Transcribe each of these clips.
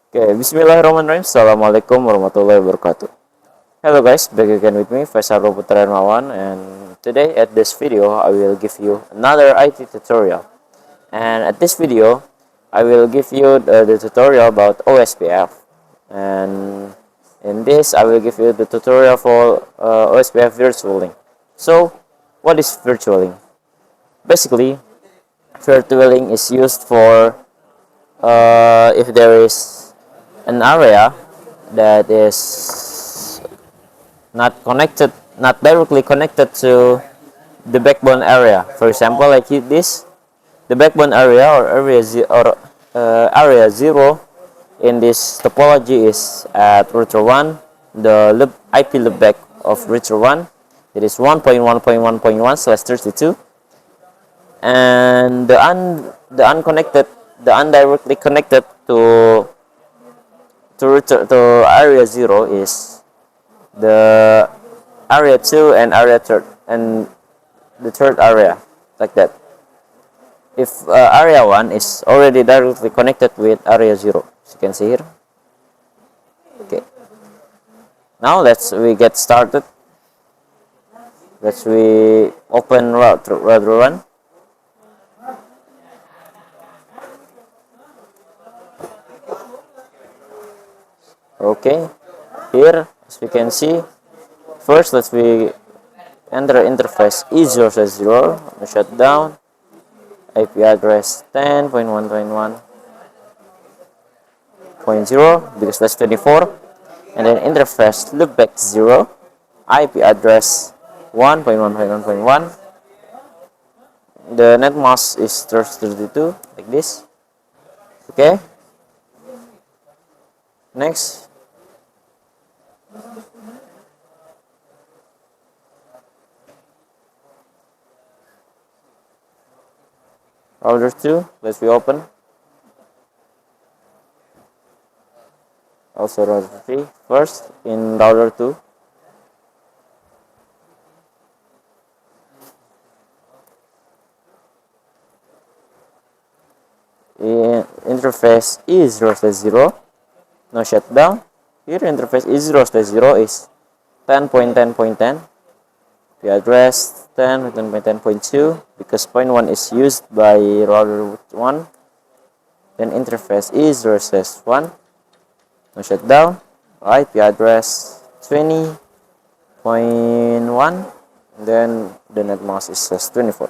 Okay, Bismillahirrahmanirrahim. Assalamualaikum warahmatullahi wabarakatuh. Hello guys, back again with me, Faisal Putra Hermawan, and today at this video, I will give you another IT tutorial. And at this video, I will give you the tutorial about OSPF. And in this, I will give you the tutorial for OSPF virtualing. So, what is virtualing? Basically, virtualing is used for if there is an area that is not directly connected to the backbone area. For example, like this, the backbone area or area 0 in this topology is at router 1. The IP loopback of router 1, it is 1.1.1.1/32, and the unconnected, the undirectly connected to area 0 is the area 2 and area third and the third area, like that. If area 1 is already directly connected with area 0, as you can see here. Okay, now we get started. We open router 1. Okay, here as we can see, first we enter interface E0/0, shut down, IP address 10.1.1.0 because that's 24, and then interface loopback 0, IP address 1.1.1.1. The net mask is 32, like this. Okay, next. Router 2, let's reopen. Also router 3, first in router 2. In interface E0/0, no shutdown. Here interface E0/0 is 10.10.10. The address 10.10.10.2 because point 1 is used by router 1. Then interface E0/1, no shutdown. IP address 20.1. Then the net mask is 24.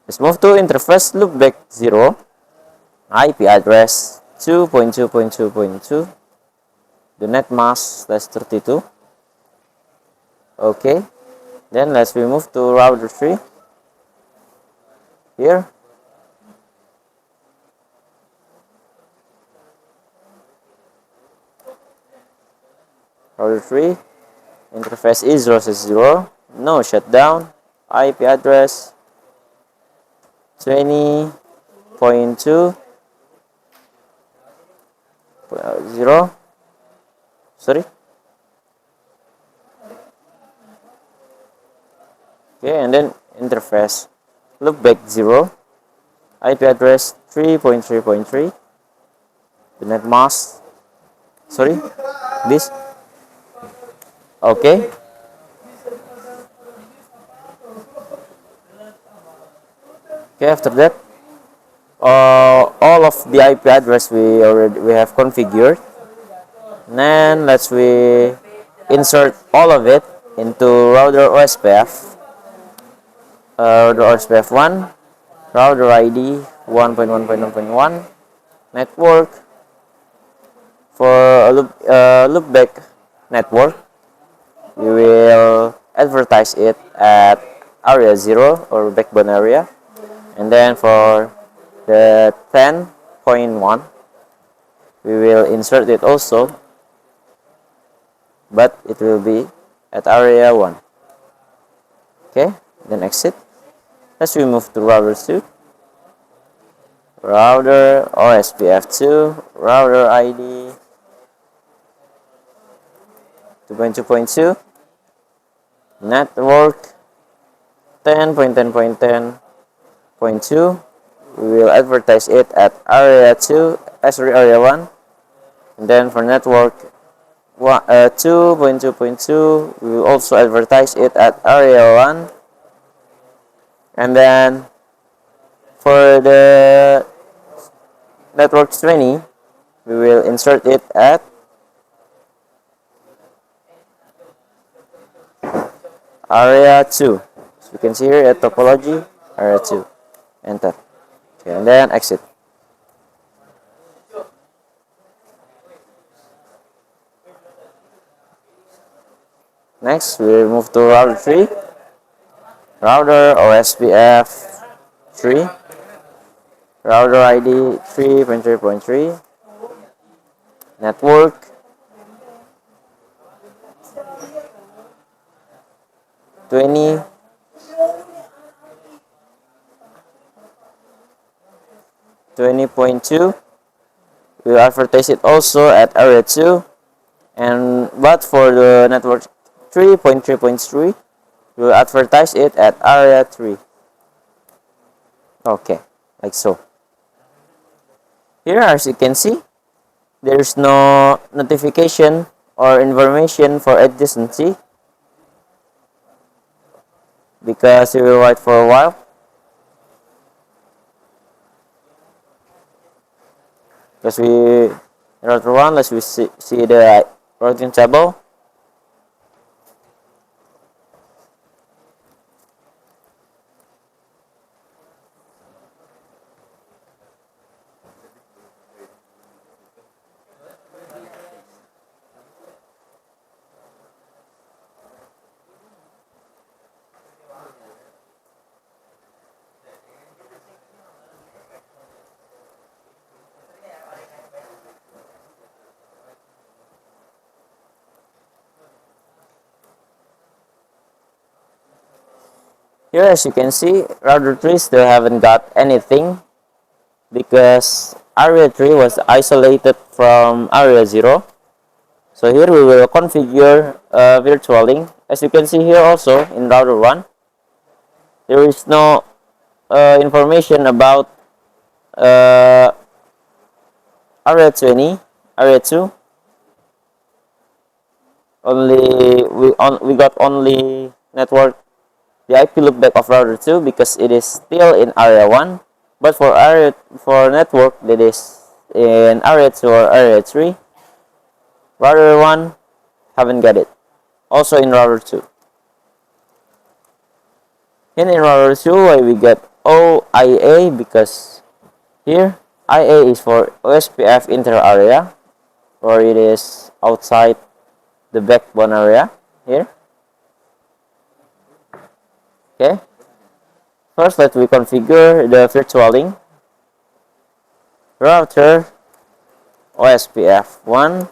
Let's move to interface loopback 0, IP address 2.2.2.2. The net mask that's 32. Okay, then let's move to router 3. Here, router 3, interface E0/0, no shutdown. IP address 20.2.0. Sorry. Okay, and then interface loopback 0, IP address 3.3.3. The net mask, sorry, this. Okay. Okay, after that, all of the IP address we have configured. Then we insert all of it into router OSPF. Router OSPF 1, router ID 1.1.1.1, network. For a loopback network, we will advertise it at area 0 or backbone area. And then for the 10.1, we will insert it also, but it will be at area 1. Okay, then exit. Let's move to router 2. Router OSPF 2, router ID 2.2.2, network 10.10.10.2. We will advertise it at area 2, area 1, And then for network 2.2.2, we will also advertise it at area 1. And then for the network 20, we will insert it at area 2. So you can see here at topology, area 2. Enter. Okay, and then exit. Next, we move to router 3. Router OSPF 3. Router ID 3.3.3. Network 20. 20.2. We will advertise it also at area 2. But for the network 3.3.3, we will advertise it at area 3. Okay, like so. Here, as you can see, there is no notification or information for adjacency because we will wait for a while. Because router 1, let's see the routing table. Here, as you can see, router 3 still haven't got anything because area 3 was isolated from area 0. So here we will configure virtualing. As you can see here also in router 1, there is no information about area 20, area 2. We got only network the IP loopback of router 2 because it is still in area 1, but for network that is in area 2 or area 3, router 1 haven't got it. Also in router 2. And in router 2, we get OIA because here IA is for OSPF inter area, or it is outside the backbone area here. Okay. First, let we configure the virtualing. Router OSPF 1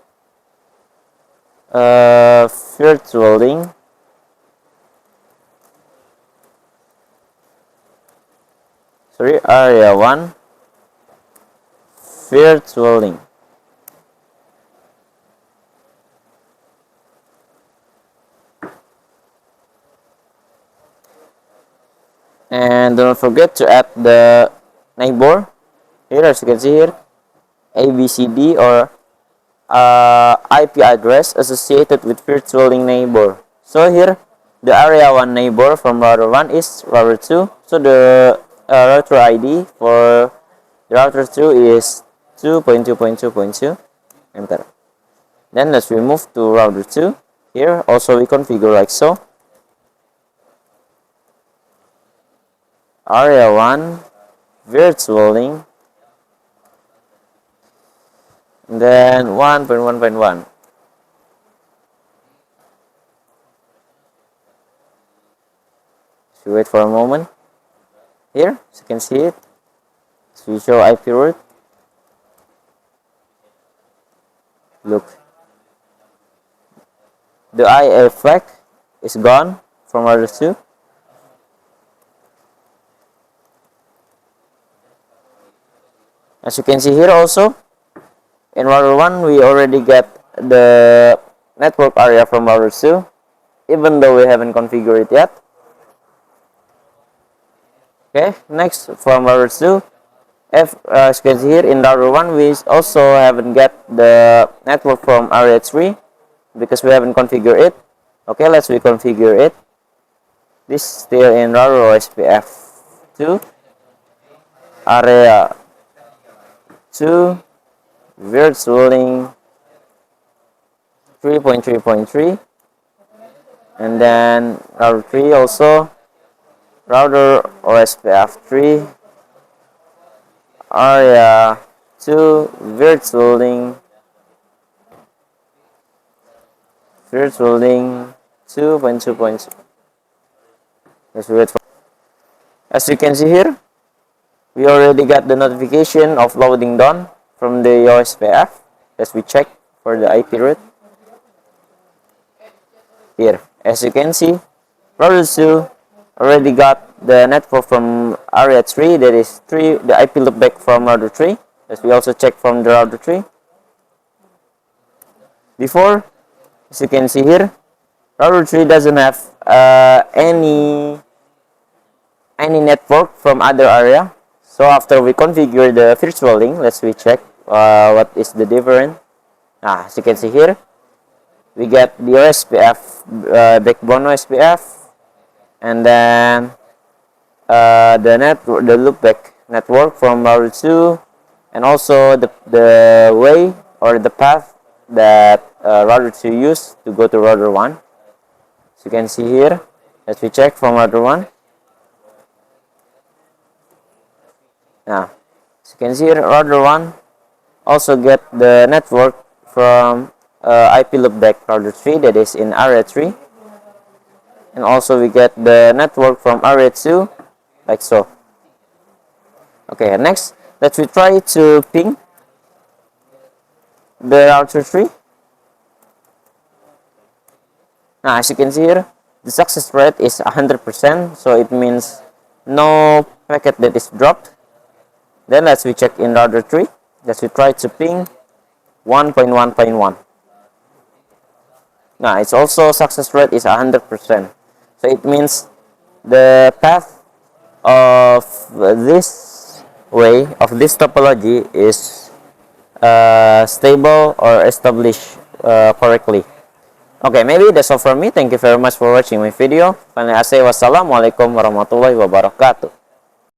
virtualing area 1 virtualing. And don't forget to add the neighbor here, as you can see here, ABCD or IP address associated with virtualing neighbor. So here the area 1 neighbor from router 1 is router 2. So the router ID for the router 2 is 2.2.2.2. Enter. Then let's move to router 2. Here also we configure like so. Area 1 virtualing, and then 1.1.1. So wait for a moment. Here, as you can see it, so we show IP root. Look, the IA flag is gone from router 2. As you can see here also, in router 1, we already get the network area from router 2, even though we haven't configured it yet. Okay, next from router 2, If as you can see here in router 1, we also haven't get the network from area 3 because we haven't configured it. Okay, let's reconfigure it. This still in router OSPF 2, area 2, virtualing 3.3.3, and then router 3 also, router OSPF 3, area 2, virtualing 2.2.2. Let's wait for. As you can see here, we already got the notification of loading done from the OSPF. Let's we check for the IP route. Here, as you can see, router 2 already got the network from area 3, that is 3, the IP loopback from router 3. As we also check from the router 3. Before, as you can see here, router 3 doesn't have any network from other area. So after we configure the virtual link, let's we check what is the difference. As you can see here, we get the OSPF backbone OSPF, and then the loopback network from router 2, and also the way or the path that router 2 used to go to router 1. So you can see here, let's we check from router 1. Now, as you can see here, router 1 also get the network from IP loopback router 3, that is in area 3, and also we get the network from area 2, like so. Okay, next let's we try to ping the router 3. Now, as you can see here, the success rate is 100%, so it means no packet that is dropped. Then let's we check in router 3. Let's we try to ping 1.1.1. Now, it's also success rate is 100%. So it means the path of this way, of this topology, is stable or established correctly. Okay, maybe that's all from me. Thank you very much for watching my video. Finally, I say wassalamualaikum warahmatullahi wabarakatuh.